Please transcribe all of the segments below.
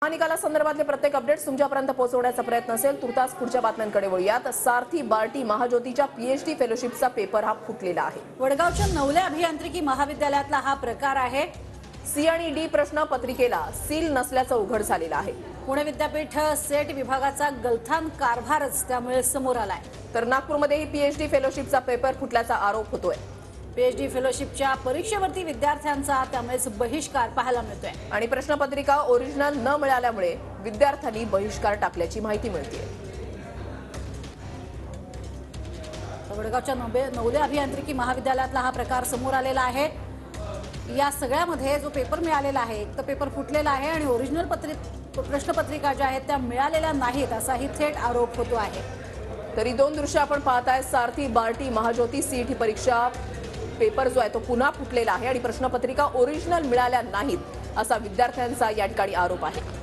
महानिकालासंदर्भातले प्रत्येक अपडेट्स तुमच्यापर्यंत पोहोचवण्याचा प्रयत्न असेल। तुर्तास पुढच्या बातम्यांकडे वळूयात। सारथी बार्टी महाज्योतीच्या पीएचडी फेलोशिपचा पेपर हा फुटलेला आहे। वडगावच्या नवले अभियांत्रिकी महाविद्यालयातला हा प्रकार आहे। सी आणि डी प्रश्न पत्रिकेला सील नसल्याचं उघड झालेलं आहे। पुणे विद्यापीठ सेट विभागाचा गलथान कारभारच त्यामुळे समोर आलाय। तर नागपूरमध्येही पीएचडी फेलोशिपचा पेपर फुटल्याचा आरोप होतोय। पीएचडी फेलोशिपच्या परीक्षेवरती विद्यार्थ्यांचा त्यामुळेच बहिष्कार पाहायला मिळतोय आणि प्रश्नपत्रिका ओरिजिनल न मिळाल्यामुळे विद्यार्थ्यांनी बहिष्कार टाकल्याची माहिती मिळते। वडगावच्या नवले अभियांत्रिकी महाविद्यालयातला हा प्रकार समोर आलेला आहे। या सगळ्यामध्ये जो पेपर मिळालेला आहे एक तर पेपर फुटलेला आहे आणि ओरिजिनल प्रश्नपत्रिका ज्या आहेत त्या मिळालेल्या नाहीत असाही थेट आरोप होतो आहे। तरी दोन दृश्य आपण पाहताय। सारथी बार्टी महाज्योती सीईटी परीक्षा पेपर जो आहे तो पुन्हा फुटलेला आहे आणि प्रश्नपत्रिका ओरिजिनल मिळाल्या नाहीत असा विद्यार्थ्यांचा या ठिकाणी आरोप आहे।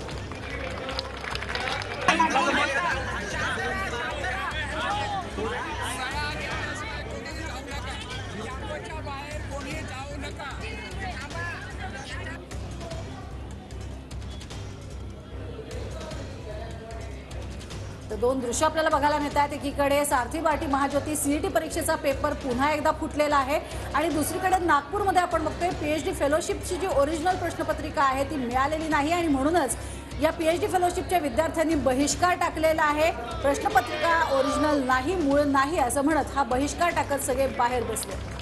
तर दोन दृश्य आपल्याला बघायला मिळतात। एकीकडे सारथी बार्टी महाज्योती सीईटी परीक्षेचा पेपर पुन्हा एकदा फुटलेला आहे आणि दुसरीकडे नागपूरमध्ये आपण बघतोय पीएचडी फेलोशिपची जी ओरिजिनल प्रश्नपत्रिका आहे ती मिळालेली नाही आणि म्हणूनच या पीएचडी फेलोशिपच्या विद्यार्थ्यांनी बहिष्कार टाकलेला आहे। प्रश्नपत्रिका ओरिजिनल नाही, मूळ नाही असं म्हणत हा बहिष्कार टाकत सगळे बाहेर बसले।